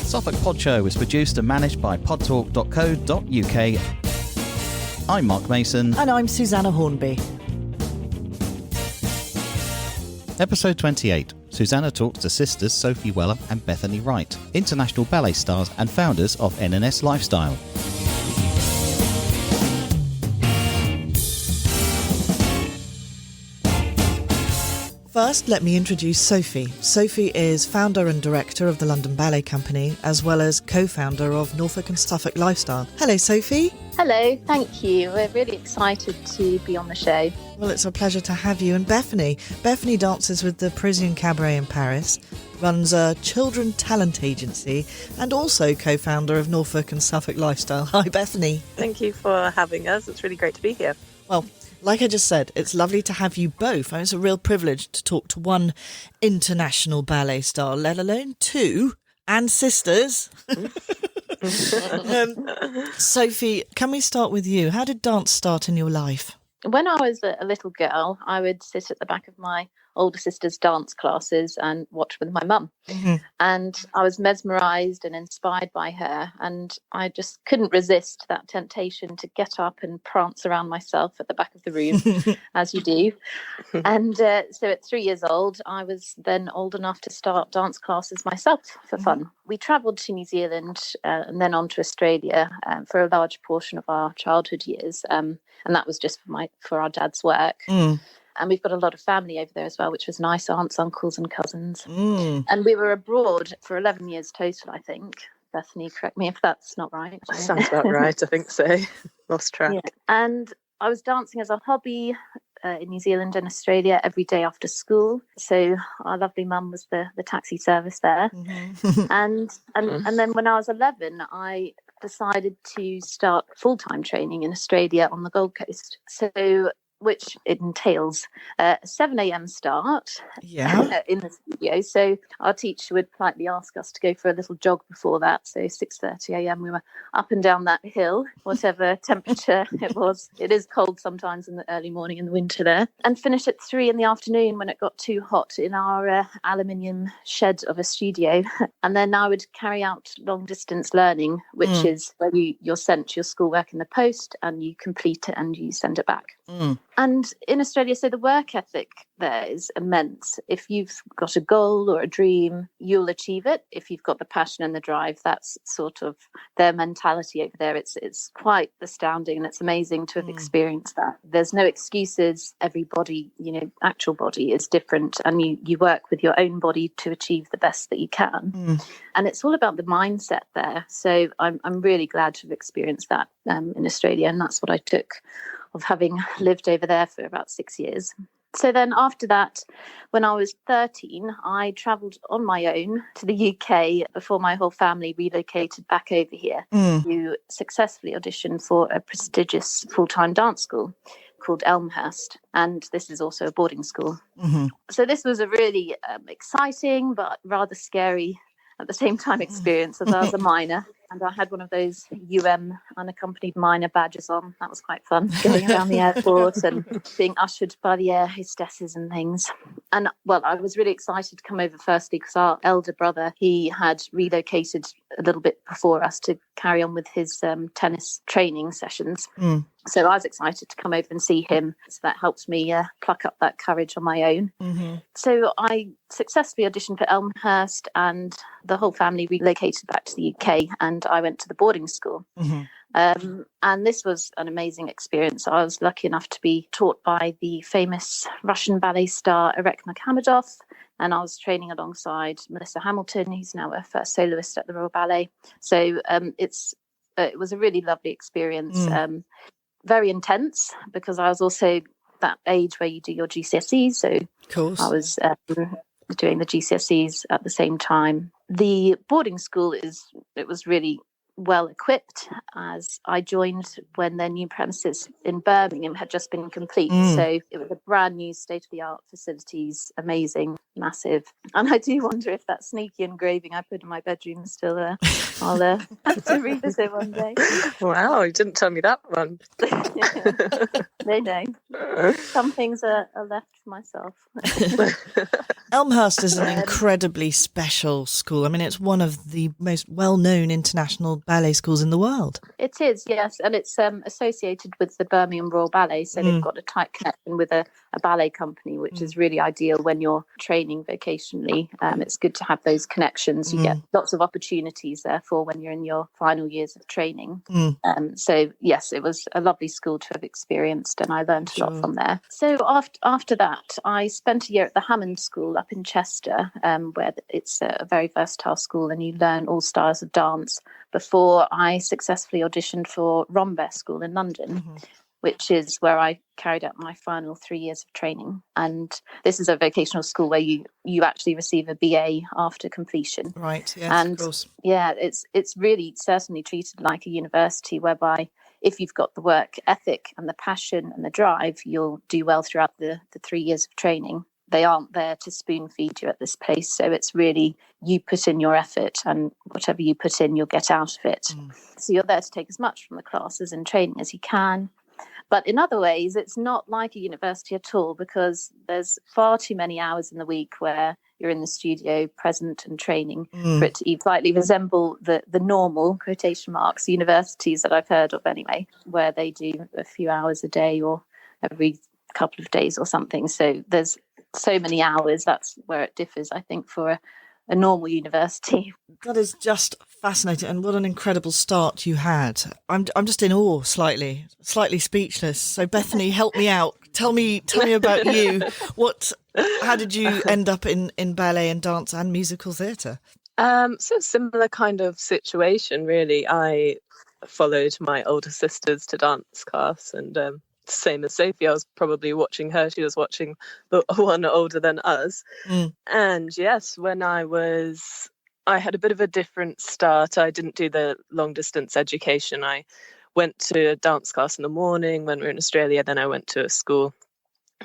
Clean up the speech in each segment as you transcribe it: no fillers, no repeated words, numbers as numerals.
Suffolk Pod Show is produced and managed by podtalk.co.uk. I'm Mark Mason. And I'm Susanna Hornby. Episode 28. Susanna talks to sisters Sophie Weller and Bethany WRIGHT, international ballet stars and founders of N&S Lifestyle. First, let me introduce Sophie. Sophie is founder and director of the London Ballet Company, as well as co-founder of Norfolk and Suffolk Lifestyle. Hello, Sophie. Hello, thank you. We're really excited to be on the show. Well, it's a pleasure to have you. And Bethany. Bethany dances with the Parisian Cabaret in Paris, runs a children talent agency, and also co-founder of Norfolk and Suffolk Lifestyle. Hi, Bethany. Thank you for having us. It's really great to be here. Well, like I just said, it's lovely to have you both. It's a real privilege to talk to one international ballet star, let alone two, and sisters. Sophie, can we start with you? How did dance start in your life? When I was a little girl, I would sit at the back of my older sister's dance classes and watch with my mum. Mm-hmm. And I was mesmerised and inspired by her. And I just couldn't resist that temptation to get up and prance around myself at the back of the room, as you do. And so at 3 years old, I was then old enough to start dance classes myself for fun. We travelled to New Zealand and then on to Australia for a large portion of our childhood years. And that was just for our dad's work. And we've got a lot of family over there as well, which was nice, aunts, uncles and cousins. And we were abroad for 11 years total, I think. Bethany, correct me if that's not right. Sounds about right, I think so. Lost track. Yeah. And I was dancing as a hobby in New Zealand and Australia every day after school. So our lovely mum was the taxi service there. Mm-hmm. And then when I was 11, I decided to start full-time training in Australia on the Gold Coast. So which entails a 7 a.m. start in the studio. So our teacher would politely ask us to go for a little jog before that. So 6:30 a.m. we were up and down that hill, whatever temperature it was. It is cold sometimes in the early morning in the winter there. And finish at 3 in the afternoon when it got too hot in our aluminium shed of a studio. And then I would carry out long distance learning, which is where you're sent your schoolwork in the post and you complete it and you send it back. And in Australia, so the work ethic there is immense. If you've got a goal or a dream, you'll achieve it. If you've got the passion and the drive, that's sort of their mentality over there. It's quite astounding and it's amazing to have experienced that. There's no excuses. Everybody, actual body is different and you work with your own body to achieve the best that you can. And it's all about the mindset there. So I'm really glad to have experienced that in Australia. And that's what I took of having lived over there for about 6 years. So then after that, when I was 13, I travelled on my own to the UK before my whole family relocated back over here to successfully audition for a prestigious full-time dance school called Elmhurst. And this is also a boarding school. So this was a really exciting but rather scary at the same time experience as I was a minor. And I had one of those unaccompanied minor badges on. That was quite fun, going around the airport and being ushered by the air hostesses and things. And, well, I was really excited to come over firstly because our elder brother, he had relocated a little bit before us to carry on with his tennis training sessions. So I was excited to come over and see him. So that helped me pluck up that courage on my own. So I successfully auditioned for Elmhurst and the whole family relocated back to the UK and I went to the boarding school. And this was an amazing experience. I was lucky enough to be taught by the famous Russian ballet star Erek Makhmedov, and I was training alongside Melissa Hamilton, who's now a first soloist at the Royal Ballet. So it was a really lovely experience. Very intense because I was also that age where you do your GCSEs. So of course. I was doing the GCSEs at the same time. The boarding school was really well equipped as I joined when their new premises in Birmingham had just been complete. So it was a brand new state-of-the-art facilities, amazing, massive. And I do wonder if that sneaky engraving I put in my bedroom is still there. I'll have to revisit one day. Wow, you didn't tell me that one. No. Some things are left for myself. Elmhurst is an incredibly special school. I mean, it's one of the most well-known international ballet schools in the world. It is, yes, and it's associated with the Birmingham Royal Ballet, so they've got a tight connection with a ballet company, which is really ideal when you're training vocationally. It's good to have those connections. You get lots of opportunities, therefore, when you're in your final years of training. So, yes, it was a lovely school to have experienced, and I learned a lot from there. So after that, I spent a year at the Hammond School up in Chester, where it's a very versatile school, and you learn all styles of dance, before I successfully auditioned for Rhombus School in London, which is where I carried out my final 3 years of training. And this is a vocational school where you actually receive a BA after completion. Right, yes, and of course. Yeah, it's really certainly treated like a university, whereby if you've got the work ethic and the passion and the drive, you'll do well throughout the 3 years of training. They aren't there to spoon feed you at this place. So it's really, you put in your effort, and whatever you put in, you'll get out of it. So you're there to take as much from the classes and training as you can. But in other ways, it's not like a university at all, because there's far too many hours in the week where you're in the studio present and training for it to slightly resemble the normal, quotation marks, universities that I've heard of anyway, where they do a few hours a day or every couple of days or something. So there's so many hours. That's where it differs, I think, for a normal university. That is just fascinating, and what an incredible start you had. I'm just in awe, slightly speechless. So Bethany, help me out. Tell me about you. How did you end up in ballet and dance and musical theatre? So similar kind of situation, really. I followed my older sisters to dance class, and same as Sophie, I was probably watching her. She was watching the one older than us. And yes, when I had a bit of a different start. I didn't do the long distance education. I went to dance class in the morning when we were in Australia. Then I went to a school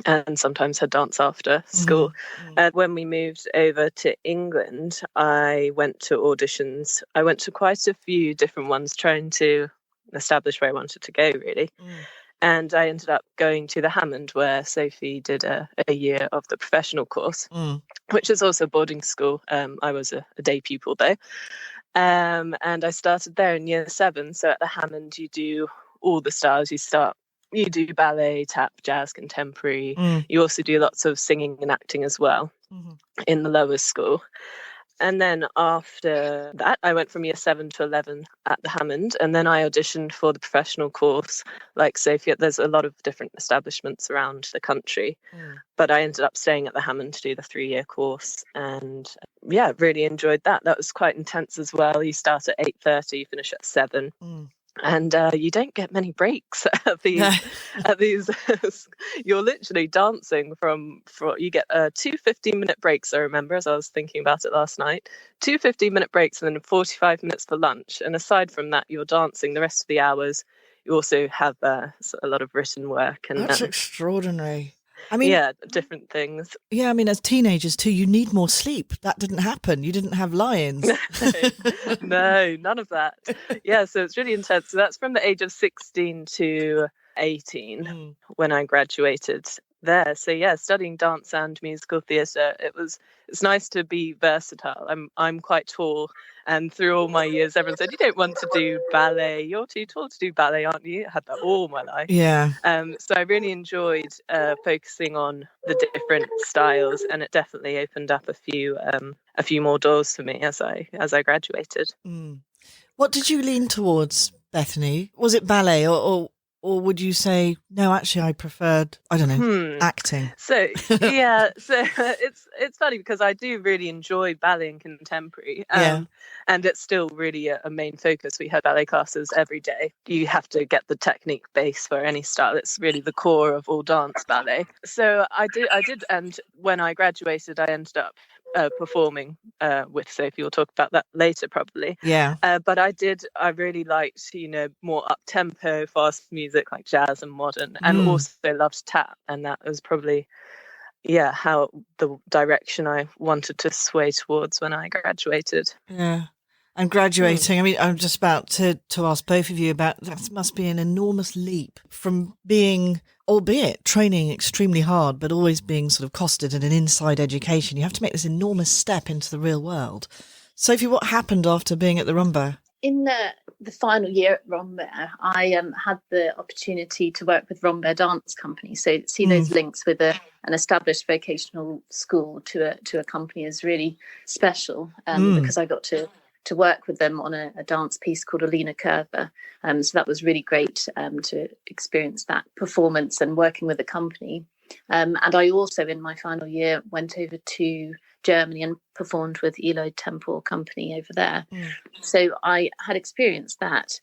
and sometimes had dance after school. And when we moved over to England, I went to auditions. I went to quite a few different ones, trying to establish where I wanted to go, really. And I ended up going to the Hammond, where Sophie did a year of the professional course, which is also boarding school. I was a day pupil though. And I started there in year 7. So at the Hammond, you do all the styles. You do ballet, tap, jazz, contemporary. You also do lots of singing and acting as well in the lower school. And then after that, I went from year 7 to 11 at the Hammond. And then I auditioned for the professional course. Like Sophie, there's a lot of different establishments around the country. But I ended up staying at the Hammond to do the 3-year course. And yeah, really enjoyed that. That was quite intense as well. You start at 8:30, you finish at 7. And you don't get many breaks at these. You're literally dancing from you get 2 15-minute breaks. I remember, as I was thinking about it last night, 2 15-minute breaks and then 45 minutes for lunch. And aside from that, you're dancing the rest of the hours. You also have a lot of written work. And that's extraordinary. I mean, yeah, different things. Yeah, I mean, as teenagers too, you need more sleep. That didn't happen. You didn't have lions. No, none of that. Yeah, so it's really intense. So that's from the age of 16 to 18 when I graduated there. So yeah, studying dance and musical theatre. It's nice to be versatile. I'm quite tall, and through all my years, everyone said, "You don't want to do ballet. You're too tall to do ballet, aren't you?" I had that all my life. Yeah. So I really enjoyed focusing on the different styles, and it definitely opened up a few more doors for me as I graduated. What did you lean towards, Bethany? Was it ballet, or would you say, no, actually I preferred, I don't know, acting? So yeah, so it's funny because I do really enjoy ballet and contemporary, and it's still really a main focus. We had ballet classes every day. You have to get the technique base for any style. It's really the core of all dance ballet. So I did, and when I graduated, I ended up performing with Sophie. We'll talk about that later probably. Yeah. But I really liked, more up-tempo, fast music like jazz and modern, and also loved tap. And that was probably, how the direction I wanted to sway towards when I graduated. Yeah. And graduating, I mean, I'm just about to ask both of you about, that must be an enormous leap from being, albeit training extremely hard, but always being sort of costed in an inside education. You have to make this enormous step into the real world. Sophie, what happened after being at the Rumba? In the final year at Rumba, I had the opportunity to work with Rumba Dance Company. So see those links with an established vocational school to a company is really special because I got to work with them on a dance piece called Alina Curva. So that was really great to experience that performance and working with the company. And I also, in my final year, went over to Germany and performed with Eloy Temple Company over there. So I had experienced that.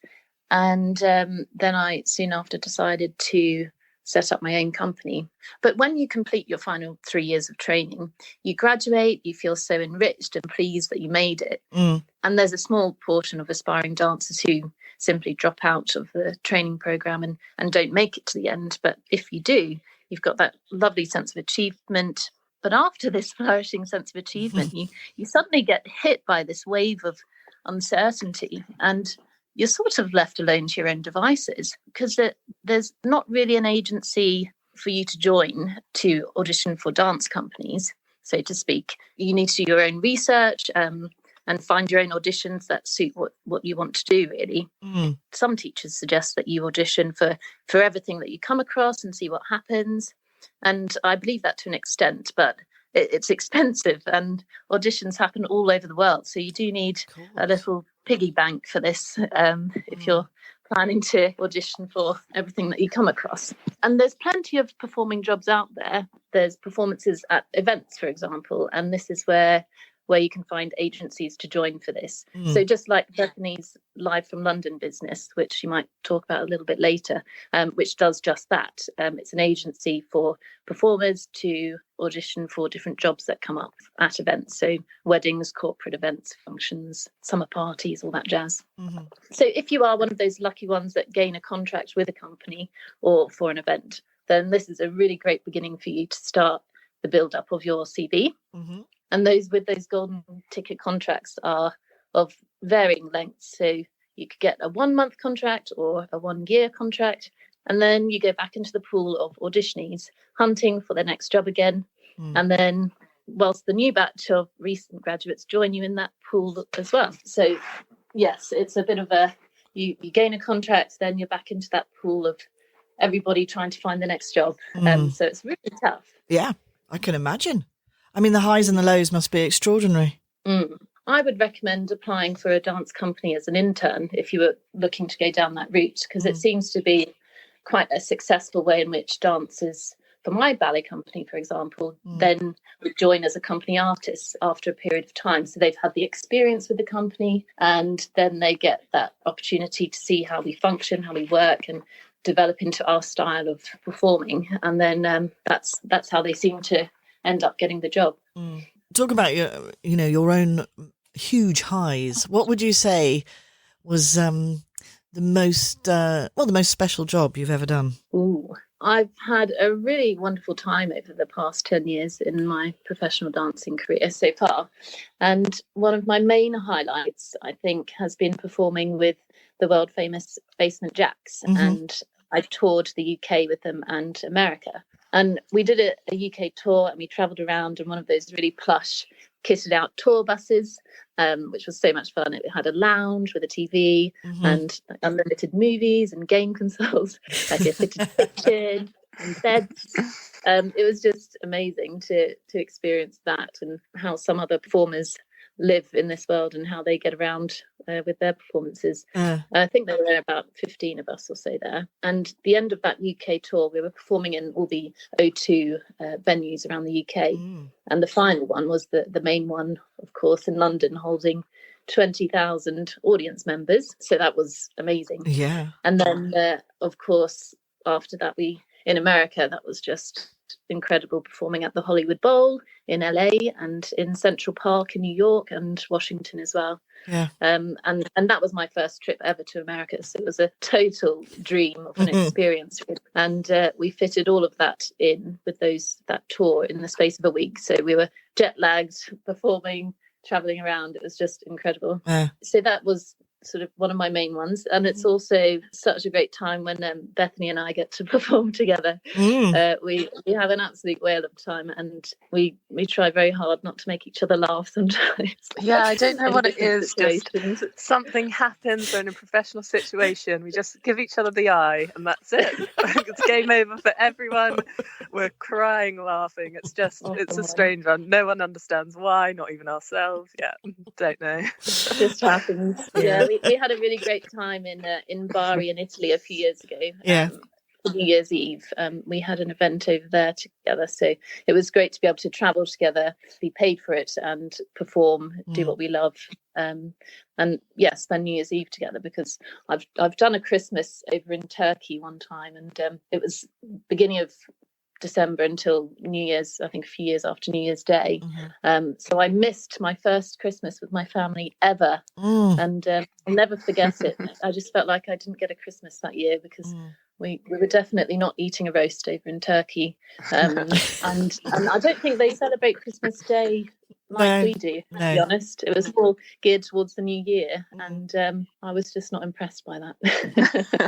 And then I soon after decided to set up my own company. But when you complete your final 3 years of training, you graduate, you feel so enriched and pleased that you made it. And there's a small portion of aspiring dancers who simply drop out of the training program and don't make it to the end. But if you do, you've got that lovely sense of achievement. But after this flourishing sense of achievement, you suddenly get hit by this wave of uncertainty, and you're sort of left alone to your own devices because there's not really an agency for you to join to audition for dance companies, so to speak. You need to do your own research and find your own auditions that suit what you want to do, really. Some teachers suggest that you audition for everything that you come across and see what happens. And I believe that to an extent, but it's expensive and auditions happen all over the world. So you do need a little piggy bank for this if you're planning to audition for everything that you come across. And there's plenty of performing jobs out there. There's performances at events, for example, and this is where you can find agencies to join for this. So just like Bethany's Live from London business, which she might talk about a little bit later, which does just that. It's an agency for performers to audition for different jobs that come up at events. So weddings, corporate events, functions, summer parties, all that jazz. So if you are one of those lucky ones that gain a contract with a company or for an event, then this is a really great beginning for you to start the build-up of your CV. And those with those golden ticket contracts are of varying lengths. So you could get a 1-month contract or a 1-year contract, and then you go back into the pool of auditionees, hunting for their next job again. And then whilst the new batch of recent graduates join you in that pool as well. So yes, it's a bit of you gain a contract, then you're back into that pool of everybody trying to find the next job. So it's really tough. Yeah, I can imagine. I mean, the highs and the lows must be extraordinary. I would recommend applying for a dance company as an intern if you were looking to go down that route, because it seems to be quite a successful way in which dancers, for my ballet company, for example, then would join as a company artist after a period of time. So they've had the experience with the company, and then they get that opportunity to see how we function, how we work, and develop into our style of performing. And then that's how they seem to end up getting the job. Talk about your own huge highs. What would you say was the most special job you've ever done? I've had a really wonderful time over the past 10 years in my professional dancing career so far. And one of my main highlights, I think, has been performing with the world famous Basement Jaxx. And I toured the UK with them and America. And we did a UK tour, and we travelled around in one of those really plush, kitted out tour buses, which was so much fun. It had a lounge with a TV and unlimited movies and game consoles, like a fitted kitchen and beds. It was just amazing to experience that and how some other performers live in this world and how they get around with their performances. I think there were about 15 of us or so there. And the end of that UK tour, we were performing in all the O2 venues around the UK. And the final one was the main one, of course, in London, holding 20,000 audience members. So that was amazing. Yeah. And then, of course, after that, in America, that was just incredible, performing at the Hollywood Bowl in LA and in Central Park in New York and Washington as well. Yeah. And that was my first trip ever to America. So it was a total dream of an experience. And we fitted all of that in with that tour in the space of a week. So we were jet lagged, performing traveling around. It was just incredible. Yeah. So that was sort of one of my main ones, and it's also such a great time when Bethany and I get to perform together. We have an absolute whale of time, and we try very hard not to make each other laugh sometimes. Yeah, I don't know what it is. Just situations. something happens. We're in a professional situation. We just give each other the eye, and that's it. It's game over for everyone. We're crying, laughing. It's a strange one. No one understands why. Not even ourselves. Yeah, don't know. It just happens. Yeah, we had a really great time in Bari in Italy a few years ago. For New Year's Eve, we had an event over there together, so it was great to be able to travel together, be paid for it, and perform, do what we love, and spend New Year's Eve together. Because I've done a Christmas over in Turkey one time, and it was beginning of December until New Year's, I think a few years after New Year's Day. So I missed my first Christmas with my family ever, and I'll never forget it. I just felt like I didn't get a Christmas that year because we were definitely not eating a roast over in Turkey, and I don't think they celebrate Christmas Day like we do, to be honest. It was all geared towards the new year, and I was just not impressed by that.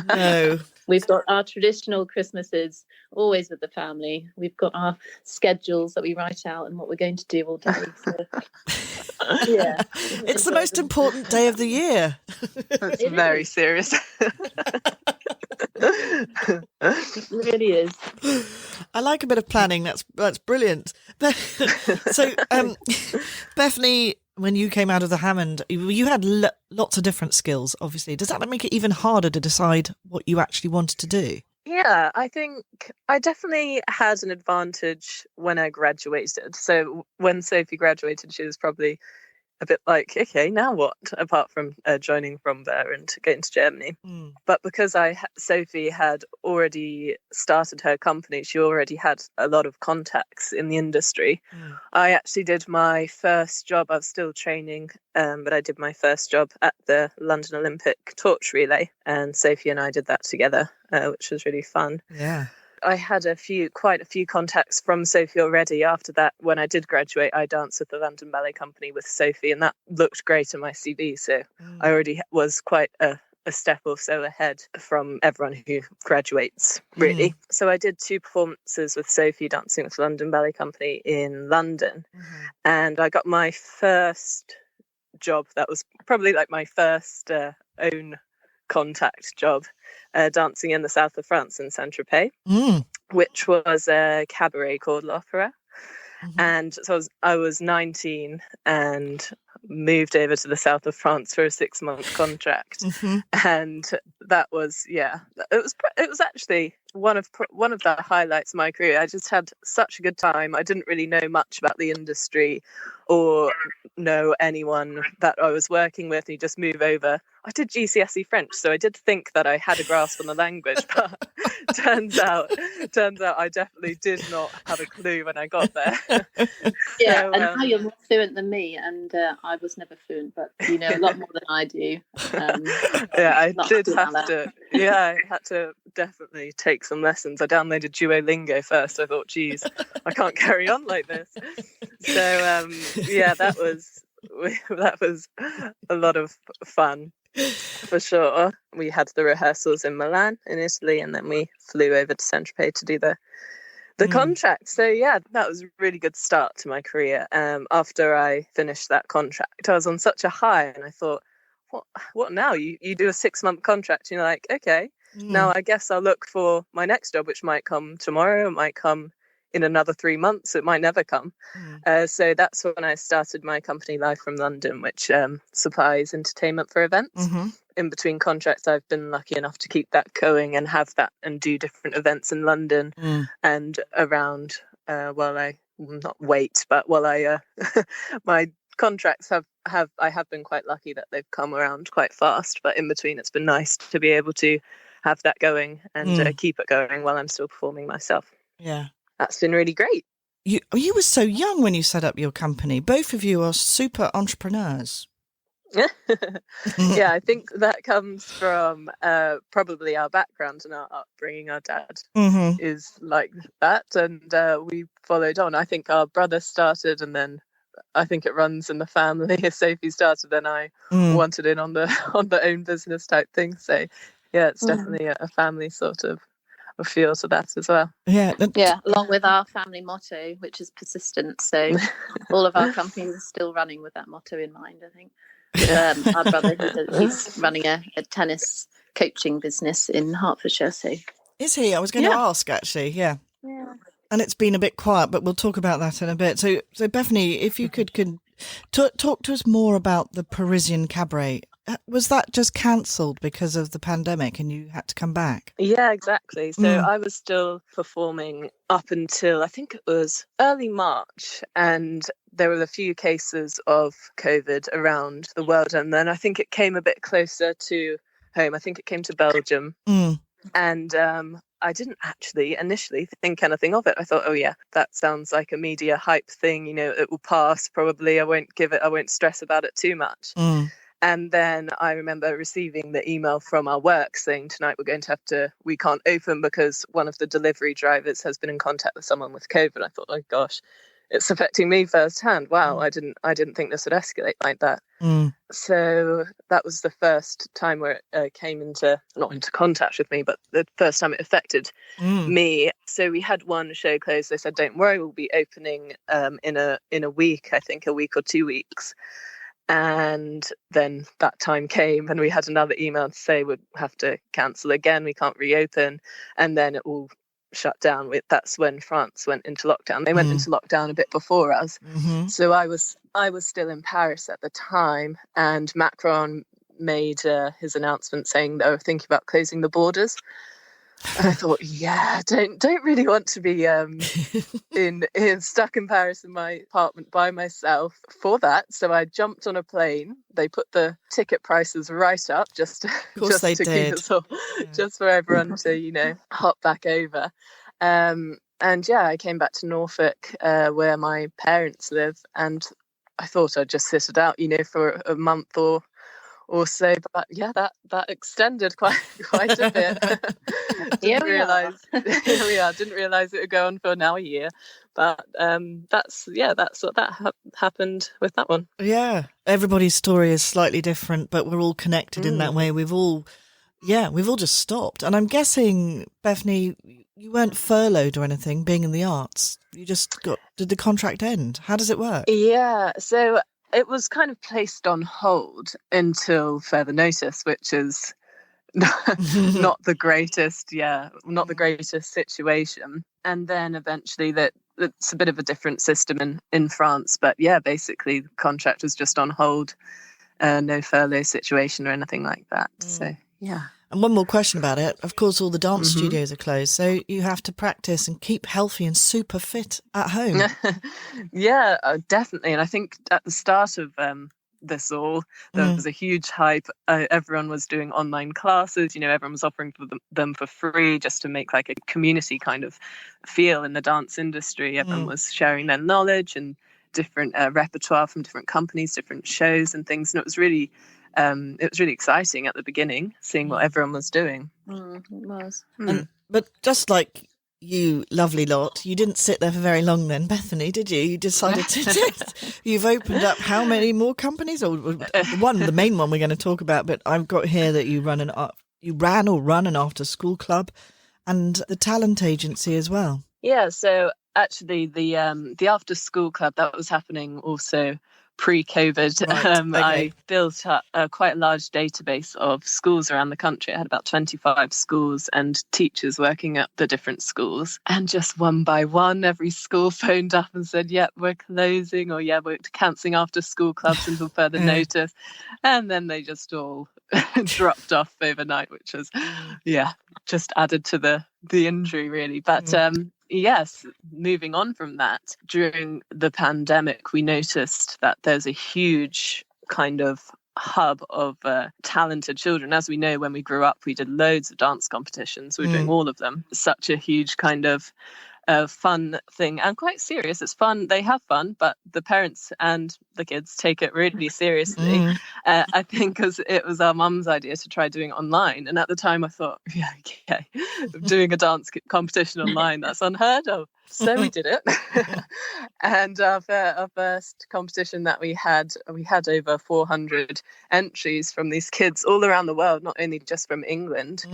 No. We've got our traditional Christmases always with the family. We've got our schedules that we write out and what we're going to do all day. So, yeah. It's the most important day of the year. It's very serious. It really is. I like a bit of planning. That's brilliant. So, Bethany, when you came out of the Hammond, you had lots of different skills, obviously. Does that make it even harder to decide what you actually wanted to do? Yeah, I think I definitely had an advantage when I graduated. So when Sophie graduated, she was probably a bit like, okay, now what? Apart from joining from there and going to Germany. But because Sophie had already started her company, she already had a lot of contacts in the industry. I actually did my first job. I was still training, but I did my first job at the London Olympic torch relay, and Sophie and I did that together, which was really fun. Yeah. I had quite a few contacts from Sophie already. After that, when I did graduate, I danced with the London Ballet Company with Sophie, and that looked great on my CV. So I already was quite a step or so ahead from everyone who graduates, really. So I did 2 performances with Sophie dancing with the London Ballet Company in London, and I got my first job. That was probably like my first own contact job, dancing in the south of France in St Tropez, which was a cabaret called l'Opéra. And so I was 19 and moved over to the south of France for a 6-month contract. And that was, it was actually one of the highlights of my career. I just had such a good time. I didn't really know much about the industry or know anyone that I was working with. You just move over. I did GCSE French, so I did think that I had a grasp on the language, but turns out I definitely did not have a clue when I got there. Yeah, so, and now you're more fluent than me, and I was never fluent, but you know a lot more than I do. I had to definitely take some lessons. I downloaded Duolingo first. I thought, geez, I can't carry on like this. So that was a lot of fun. For sure. We had the rehearsals in Milan in Italy, and then we flew over to St Tropez to do the contract. So yeah, that was a really good start to my career. After I finished that contract, I was on such a high, and I thought, what now? You do a 6-month contract, and you're like, okay, now I guess I'll look for my next job, which might come tomorrow, it might come in another 3 months, it might never come. So that's when I started my company Live from London, which supplies entertainment for events. In between contracts, I've been lucky enough to keep that going and have that and do different events in London and around while I my contracts have been quite lucky that they've come around quite fast, but in between it's been nice to be able to have that going and keep it going while I'm still performing myself. Yeah. That's been really great. You were so young when you set up your company. Both of you are super entrepreneurs. Yeah, I think that comes from probably our background and our upbringing. Our dad is like that, and we followed on. I think our brother started, and then I think it runs in the family. If Sophie started, then I wanted in on the own business type thing. So yeah, it's definitely a family sort of a feel to that as well. Yeah. Along with our family motto, which is persistent. So all of our companies are still running with that motto in mind, I think. Our brother, he's running a tennis coaching business in Hertfordshire. So is he? I was going to ask, actually. Yeah. And it's been a bit quiet, but we'll talk about that in a bit. So Bethany, if you could talk to us more about the Parisian cabaret. Was that just cancelled because of the pandemic and you had to come back? Yeah, exactly. So I was still performing up until I think it was early March, and there were a few cases of COVID around the world. And then I think it came a bit closer to home. I think it came to Belgium. And I didn't actually initially think anything of it. I thought, oh yeah, that sounds like a media hype thing. You know, it will pass probably. I won't stress about it too much. And then I remember receiving the email from our work saying tonight we can't open because one of the delivery drivers has been in contact with someone with COVID. I thought, oh gosh, it's affecting me firsthand. Wow, I didn't think this would escalate like that. So that was the first time where it came not into contact with me, but the first time it affected me. So we had one show closed. They said, don't worry, we'll be opening in a week, I think a week or 2 weeks. And then that time came and we had another email to say we'd have to cancel again. We can't reopen. And then it all shut down. That's when France went into lockdown. They went into lockdown a bit before us. So I was still in Paris at the time, and Macron made his announcement saying they were thinking about closing the borders. And I thought, yeah, don't really want to be stuck in Paris in my apartment by myself for that. So I jumped on a plane. They put the ticket prices right up just to keep us all, just for everyone to hop back over. And yeah, I came back to Norfolk where my parents live, and I thought I'd just sit it out, for a month or so, but yeah, that extended quite a bit. Didn't realise it would go on for now a year, but that's what happened with that one. Yeah, everybody's story is slightly different, but we're all connected in that way. We've all just stopped, and I'm guessing, Bethany, you weren't furloughed or anything. Being in the arts, you just did the contract end? How does it work? Yeah, so it was kind of placed on hold until further notice, which is not the greatest, not the greatest situation. And then eventually it's a bit of a different system in France. But yeah, basically the contract was just on hold, no furlough situation or anything like that. So yeah. And one more question about it. Of course, all the dance studios are closed, so you have to practice and keep healthy and super fit at home. Yeah, definitely. And I think at the start of this all, there was a huge hype. Everyone was doing online classes. Everyone was offering them for free just to make like a community kind of feel in the dance industry. Everyone was sharing their knowledge and different repertoire from different companies, different shows and things. And it was really exciting at the beginning, seeing what everyone was doing. It was. But just like you, lovely lot, you didn't sit there for very long then, Bethany, did you? You decided you've opened up how many more companies? Or the main one we're going to talk about, but I've got here that you run an after school club and the talent agency as well. Yeah, so actually the after school club, that was happening also pre-COVID. Right, I built up quite a large database of schools around the country. I had about 25 schools and teachers working at the different schools. And just one by one, every school phoned up and said, yep, we're closing, or yeah, we're cancelling after school clubs until further notice. And then they just all dropped off overnight, which was, just added to the injury really. But yes, moving on from that, during the pandemic, we noticed that there's a huge kind of hub of talented children. As we know, when we grew up, we did loads of dance competitions. We were doing all of them. Such a huge kind of fun thing, and quite serious. It's fun. They have fun, but the parents and the kids take it really seriously. I think because it was our mum's idea to try doing it online. And at the time I thought, doing a dance competition online, that's unheard of. So we did it. And our first competition that we had over 400 entries from these kids all around the world, not only just from England.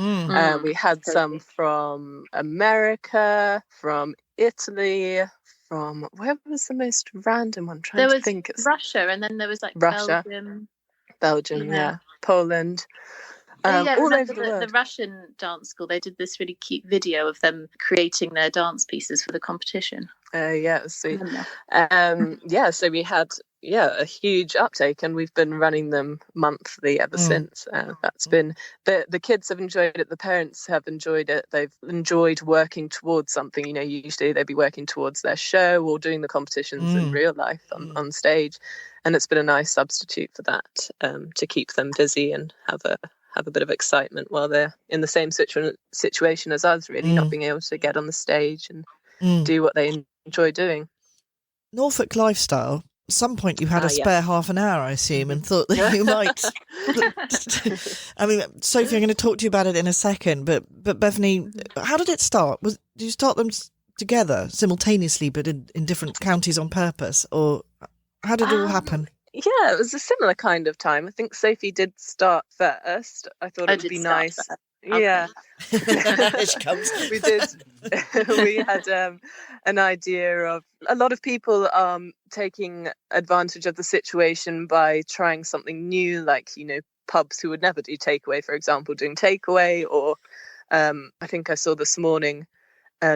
We had some from America, from Italy, from where was the most random one? There was Russia, and then there was like Russia, Belgium, yeah. Poland. All over the world. The Russian dance school, they did this really cute video of them creating their dance pieces for the competition. Yeah, it was sweet. So we had a huge uptake, and we've been running them monthly ever since. That's been the kids have enjoyed it, the parents have enjoyed it, they've enjoyed working towards something. Usually they'd be working towards their show or doing the competitions in real life on stage, and it's been a nice substitute for that, to keep them busy and have a bit of excitement while they're in the same situation as us, really, not being able to get on the stage and do what they enjoy doing. Norfolk lifestyle, at some point you had a spare half an hour, I assume, and thought that you might... I mean, Sophie, I'm going to talk to you about it in a second, but Bethany, how did it start? Did you start them together simultaneously but in different counties on purpose, or how did it all happen? Yeah, it was a similar kind of time. I think Sophie did start first. I thought it would be nice. Okay. Yeah. Here she comes. We did. We had an idea of a lot of people taking advantage of the situation by trying something new, like, pubs who would never do takeaway, for example, doing takeaway, or I think I saw this morning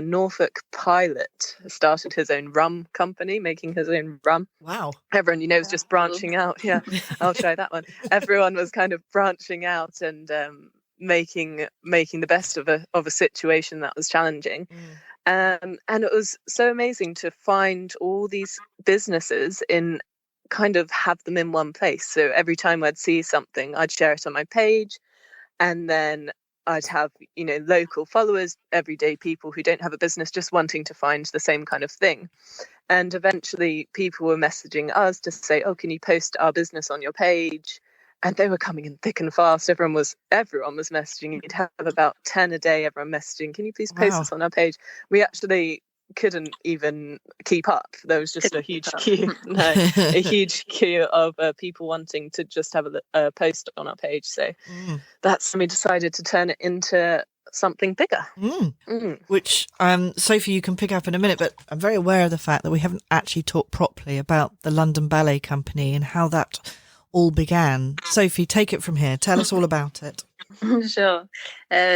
Norfolk pilot started his own rum company, making his own rum. Wow. Everyone, was just branching out. Yeah, I'll try that one. Everyone was kind of branching out and making the best of a situation that was challenging. And it was so amazing to find all these businesses kind of have them in one place. So every time I'd see something, I'd share it on my page, and then I'd have, local followers, everyday people who don't have a business, just wanting to find the same kind of thing. And eventually people were messaging us to say, oh, can you post our business on your page? And they were coming in thick and fast. Everyone was messaging. You'd have about 10 a day, everyone messaging, can you please post this on our page? We actually couldn't even keep up. There was just a huge queue. A huge queue of people wanting to just have a post on our page. So that's when we decided to turn it into something bigger. Which, Sophie, you can pick up in a minute, but I'm very aware of the fact that we haven't actually talked properly about the London Ballet Company and how that all began. Sophie, take it from here. Tell us all about it. Sure.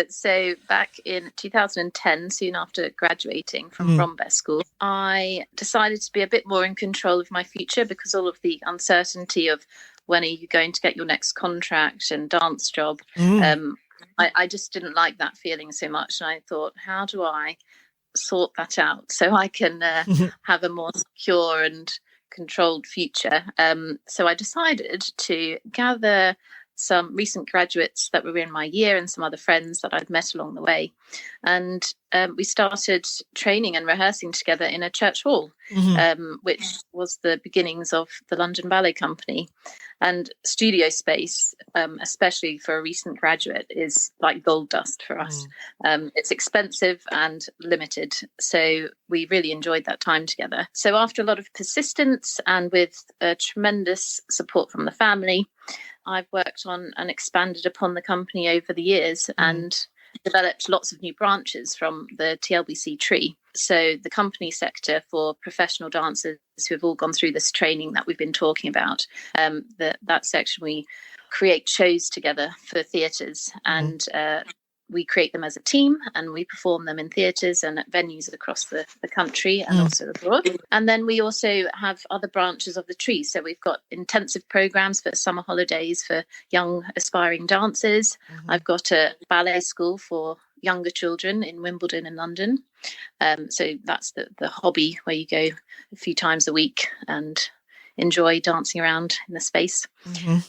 So back in 2010, soon after graduating from Rombest School, I decided to be a bit more in control of my future, because all of the uncertainty of when are you going to get your next contract and dance job, I just didn't like that feeling so much. And I thought, how do I sort that out so I can have a more secure and controlled future? So I decided to gather some recent graduates that were in my year and some other friends that I'd met along the way. And we started training and rehearsing together in a church hall, which was the beginnings of the London Ballet Company. And studio space, especially for a recent graduate, is like gold dust for us. It's expensive and limited. So we really enjoyed that time together. So after a lot of persistence and with tremendous support from the family, I've worked on and expanded upon the company over the years and developed lots of new branches from the TLBC tree. So the company sector for professional dancers who have all gone through this training that we've been talking about, that section, we create shows together for theatres, and we create them as a team, and we perform them in theatres and at venues across the country and also abroad. And then we also have other branches of the tree. So we've got intensive programmes for summer holidays for young aspiring dancers. I've got a ballet school for younger children in Wimbledon and London. So that's the hobby where you go a few times a week and enjoy dancing around in the space.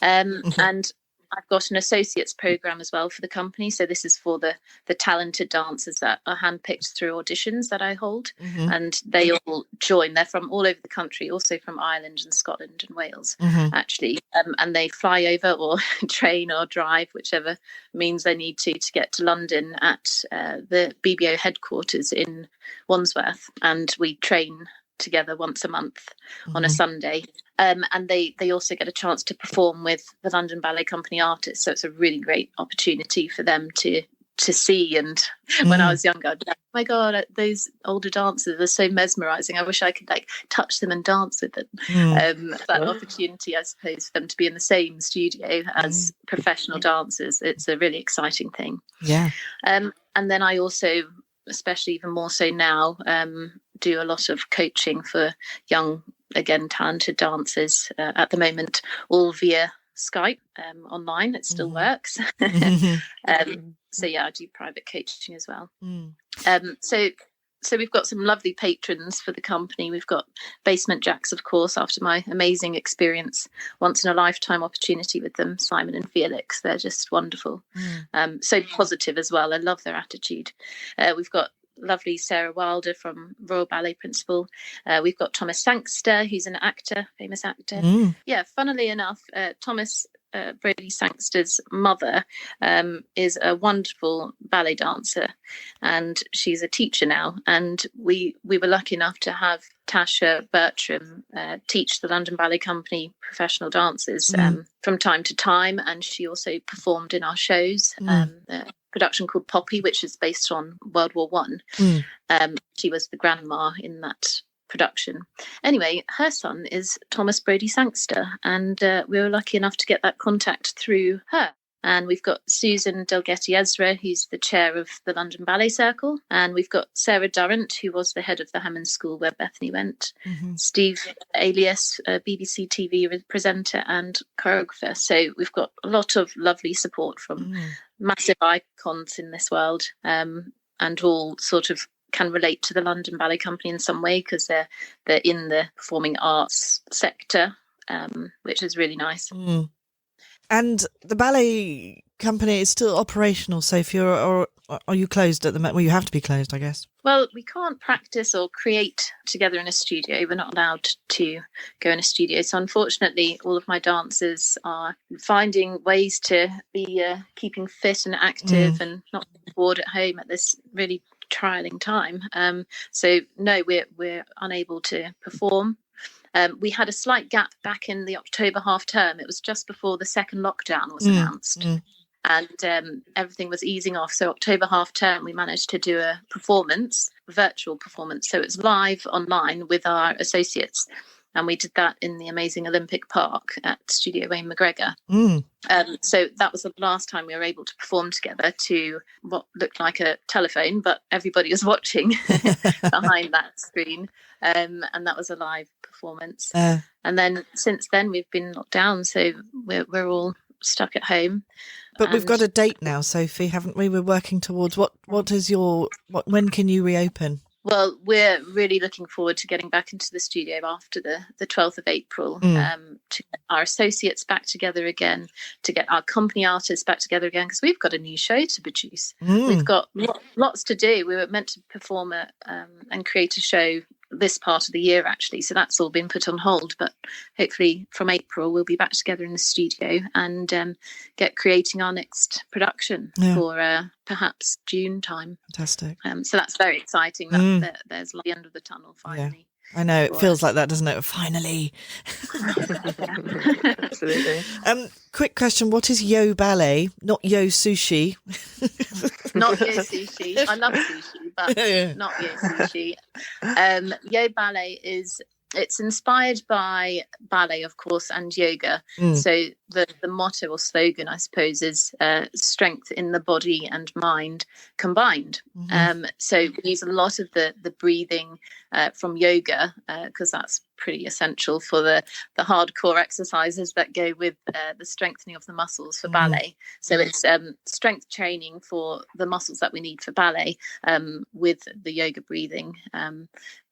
And I've got an associates program as well for the company. So this is for the talented dancers that are handpicked through auditions that I hold. And they all join. They're from all over the country, also from Ireland and Scotland and Wales, actually. And they fly over or train or drive, whichever means they need to get to London at the BBO headquarters in Wandsworth. And we train together once a month on a Sunday. And they also get a chance to perform with the London Ballet Company artists. So it's a really great opportunity for them to see. And when I was younger, I'd be like, oh my God, those older dancers are so mesmerising. I wish I could touch them and dance with them. That opportunity, I suppose, for them to be in the same studio as professional dancers, it's a really exciting thing. Yeah. And then I also, especially even more so now, do a lot of coaching for young, again, talented dancers at the moment, all via Skype online. It still works. So yeah, I do private coaching as well. So we've got some lovely patrons for the company. We've got Basement Jaxx, of course, after my amazing experience, once in a lifetime opportunity with them, Simon and Felix. They're just wonderful. So positive as well. I love their attitude. We've got lovely Sarah Wilder from Royal Ballet Principal. We've got Thomas Sangster, who's an actor, famous actor. Yeah, funnily enough, Thomas Brady Sangster's mother is a wonderful ballet dancer, and she's a teacher now. And we were lucky enough to have Tasha Bertram teach the London Ballet Company professional dancers from time to time, and she also performed in our shows. A production called Poppy, which is based on World War One. She was the grandma in that production. Anyway, her son is Thomas Brady Sangster, and we were lucky enough to get that contact through her. And we've got Susan Delgetti Ezra, who's the chair of the London Ballet Circle. And we've got Sarah Durrant, who was the head of the Hammond School where Bethany went. Steve Alias, a BBC TV presenter and choreographer. So we've got a lot of lovely support from massive icons in this world, and all sort of can relate to the London Ballet Company in some way, because they're in the performing arts sector, which is really nice. And the ballet company is still operational, Sophie, or are you closed at the moment? Well, you have to be closed, I guess. Well, we can't practice or create together in a studio. We're not allowed to go in a studio. So unfortunately, all of my dancers are finding ways to be keeping fit and active and not bored at home at this really trialing time. So no, we're unable to perform. We had a slight gap back in the October half term. It was just before the second lockdown was announced. And everything was easing off. So October half term, we managed to do a performance, virtual performance. So it was live online with our associates. And we did that in the amazing Olympic Park at Studio Wayne McGregor. So that was the last time we were able to perform together to what looked like a telephone, but everybody was watching behind that screen. And that was a live performance. And then since then, we've been locked down. So we're all stuck at home. But we've got a date now, Sophie, haven't we? We're working towards when can you reopen? Well, we're really looking forward to getting back into the studio after the 12th of April, to get our associates back together again, to get our company artists back together again, because we've got a new show to produce. We've got lots to do. We were meant to perform and create a show this part of the year, actually, so that's all been put on hold, but hopefully from April we'll be back together in the studio and get creating our next production for perhaps June time. Fantastic. So that's very exciting that there's the end of the tunnel finally. I know, it feels like that, doesn't it? Finally. Absolutely. Quick question, what is Yo Ballet, not Yo Sushi? Not Yo Sushi. I love sushi, but not Yo Sushi. Yo Ballet it's inspired by ballet, of course, and yoga. So the motto or slogan, I suppose, is strength in the body and mind combined. So we use a lot of the breathing from yoga, because that's pretty essential for the hardcore exercises that go with the strengthening of the muscles for ballet. So it's strength training for the muscles that we need for ballet, with the yoga breathing.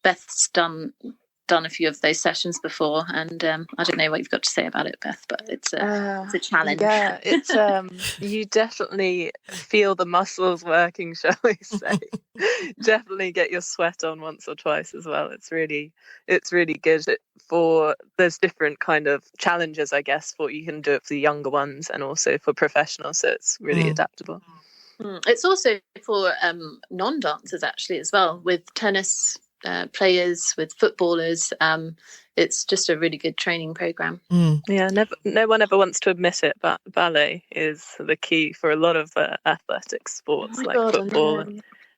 Beth's done done a few of those sessions before, and I don't know what you've got to say about it, Beth, but it's a challenge. Yeah, it's you definitely feel the muscles working, shall we say. Definitely get your sweat on once or twice as well. It's really good there's different kind of challenges, I guess, for you can do it for the younger ones and also for professionals, so it's really adaptable. It's also for non-dancers actually as well, with tennis players, with footballers. It's just a really good training program. Yeah, no one ever wants to admit it, but ballet is the key for a lot of athletic sports football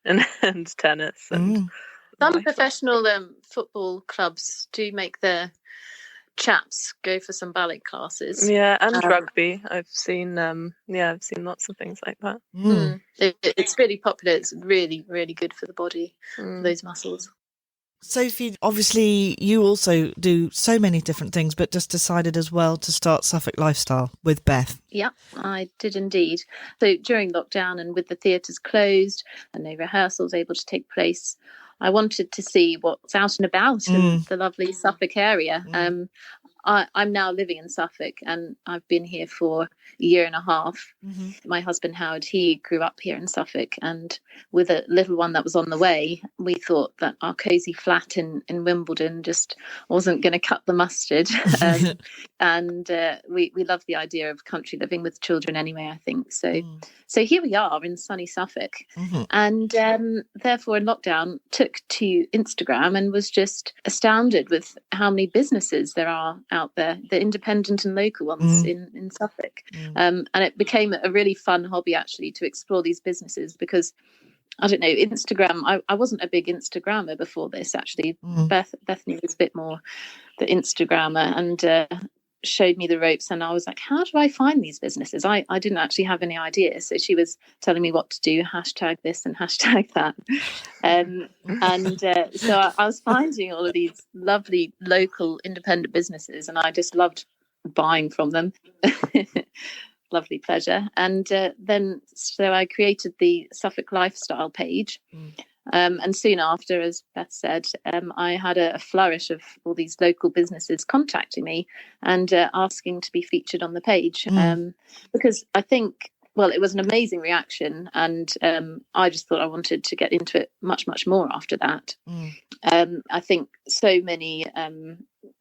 and tennis. And some professional football clubs do make their chaps go for some ballet classes. Yeah, and rugby. I've seen lots of things like that. It's really popular. It's really, really good for the body, for those muscles. Sophie, obviously you also do so many different things, but just decided as well to start Suffolk Lifestyle with Beth. Yeah, I did indeed. So during lockdown and with the theatres closed and no rehearsals able to take place, I wanted to see what's out and about in the lovely Suffolk area. I'm now living in Suffolk and I've been here for a year and a half. My husband Howard, he grew up here in Suffolk, and with a little one that was on the way, we thought that our cosy flat in Wimbledon just wasn't going to cut the mustard. And we love the idea of country living with children anyway, I think. So here we are in sunny Suffolk. And therefore in lockdown took to Instagram and was just astounded with how many businesses there are out there, the independent and local ones in Suffolk. And it became a really fun hobby actually to explore these businesses, because I don't know, Instagram, I wasn't a big Instagrammer before this actually. Bethany was a bit more the Instagrammer and showed me the ropes, and I was like, how do I find these businesses? I didn't actually have any idea, so she was telling me what to do, hashtag this and hashtag that. So I was finding all of these lovely local independent businesses, and I just loved buying from them. Lovely pleasure. And then so I created the Suffolk Lifestyle page. And soon after, as Beth said, I had a flourish of all these local businesses contacting me and asking to be featured on the page. Because I think, well, it was an amazing reaction, and I just thought I wanted to get into it much, much more after that. I think so many,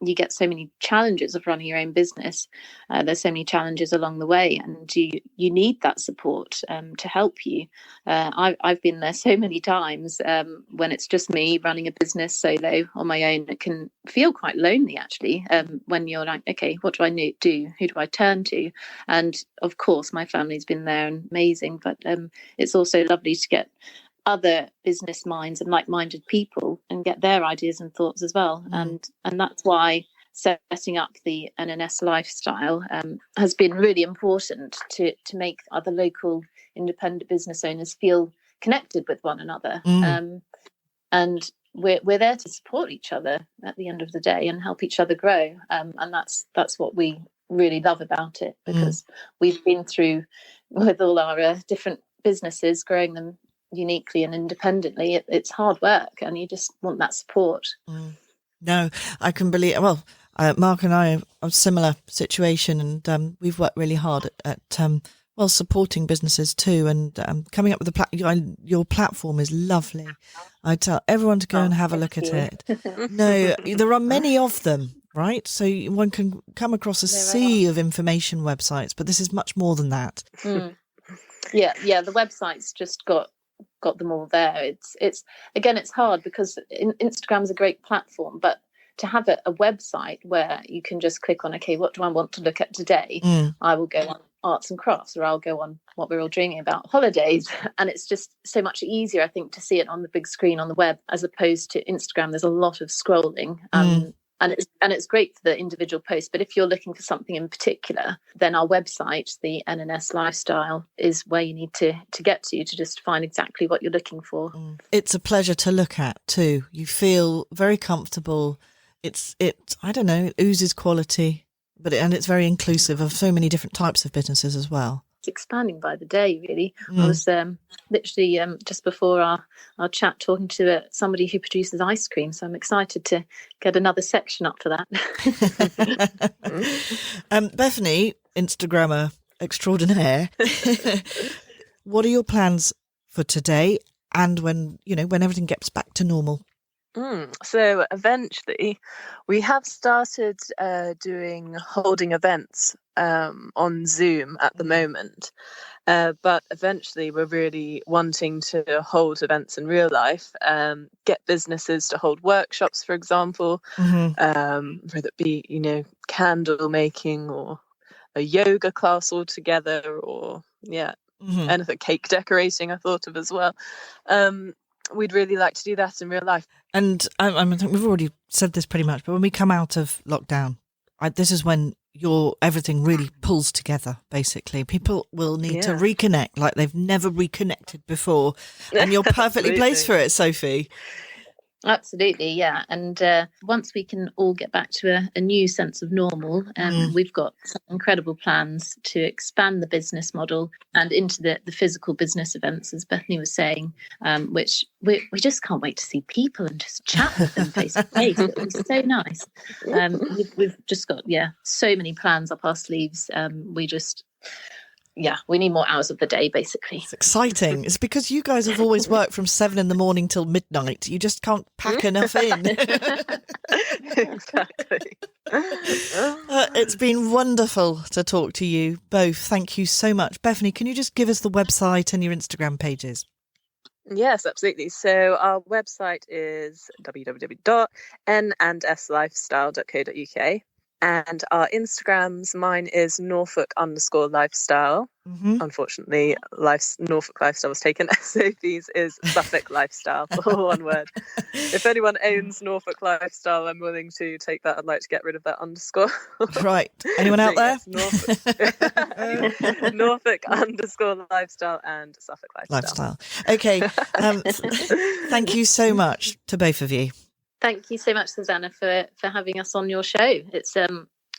you get so many challenges of running your own business. There's so many challenges along the way, and you need that support to help you. I've been there so many times when it's just me running a business solo on my own. It can feel quite lonely actually, when you're like, okay, what do I do? Who do I turn to? And of course my family's been there and amazing, but it's also lovely to get other business minds and like-minded people and get their ideas and thoughts as well. And that's why setting up the NNS Lifestyle has been really important to make other local independent business owners feel connected with one another. And we're there to support each other at the end of the day and help each other grow. And that's what we really love about it, because we've been through with all our different businesses, growing them uniquely and independently. It's hard work, and you just want that support. No, I can believe. Well, Mark and I are a similar situation, and we've worked really hard at supporting businesses too, and coming up with your platform is lovely. I tell everyone to go and have a look at it. No, there are many of them, right? So one can come across a sea of information websites, but this is much more than that. Yeah, the website's just got them all there. It's again, it's hard because Instagram is a great platform, but to have a website where you can just click on, okay, what do I want to look at today? I will go on arts and crafts, or I'll go on what we're all dreaming about, holidays. And it's just so much easier, I think, to see it on the big screen on the web as opposed to Instagram. There's a lot of scrolling. And it's great for the individual post, but if you're looking for something in particular, then our website, the NNS Lifestyle, is where you need to get to just find exactly what you're looking for. It's a pleasure to look at too. You feel very comfortable. It I don't know, it oozes quality, and it's very inclusive of so many different types of businesses as well. expanding by the day, really. I was literally just before our chat talking to somebody who produces ice cream, so I'm excited to get another section up for that. Bethany, Instagrammer extraordinaire, what are your plans for today and when everything gets back to normal? So eventually we have started holding events on Zoom at the moment, but eventually we're really wanting to hold events in real life, get businesses to hold workshops, for example, whether it be candle making or a yoga class altogether, or anything, cake decorating I thought of as well. We'd really like to do that in real life. And I think we've already said this pretty much, but when we come out of lockdown, this is when everything really pulls together, basically. People will need to reconnect like they've never reconnected before. And you're perfectly placed for it, Sophie. Absolutely, yeah. And once we can all get back to a new sense of normal, we've got some incredible plans to expand the business model and into the physical business events, as Bethany was saying, which we just can't wait to see people and just chat with them face to face. It'll be so nice. We've just got, so many plans up our sleeves. We need more hours of the day, basically. It's exciting. It's because you guys have always worked from 7 a.m. till midnight. You just can't pack enough in. Exactly. It's been wonderful to talk to you both. Thank you so much. Bethany, can you just give us the website and your Instagram pages? Yes, absolutely. So our website is www.n&slifestyle.co.uk. And our Instagrams, mine is Norfolk_lifestyle. Unfortunately, Norfolk lifestyle was taken. Sophie's is Suffolk lifestyle, all one word. If anyone owns Norfolk lifestyle, I'm willing to take that. I'd like to get rid of that underscore. Right. Anyone out there? Norfolk_lifestyle and Suffolk lifestyle. Okay. Thank you so much to both of you. Thank you so much, Susanna, for having us on your show. It's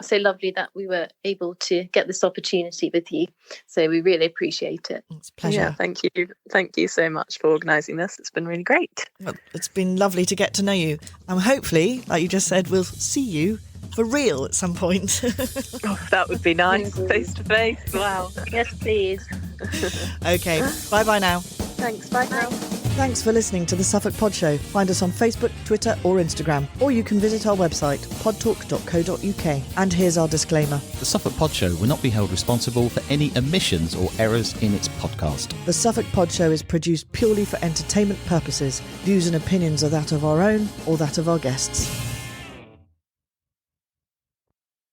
so lovely that we were able to get this opportunity with you. So we really appreciate it. It's a pleasure. Yeah, thank you. Thank you so much for organising this. It's been really great. Well, it's been lovely to get to know you. And hopefully, like you just said, we'll see you for real at some point. That would be nice, face to face. Wow. Yes, please. Okay, bye now. Thanks, bye now. Thanks for listening to the Suffolk Pod Show. Find us on Facebook, Twitter or Instagram, or you can visit our website, podtalk.co.uk. And here's our disclaimer. The Suffolk Pod Show will not be held responsible for any omissions or errors in its podcast. The Suffolk Pod Show is produced purely for entertainment purposes. Views and opinions are that of our own or that of our guests.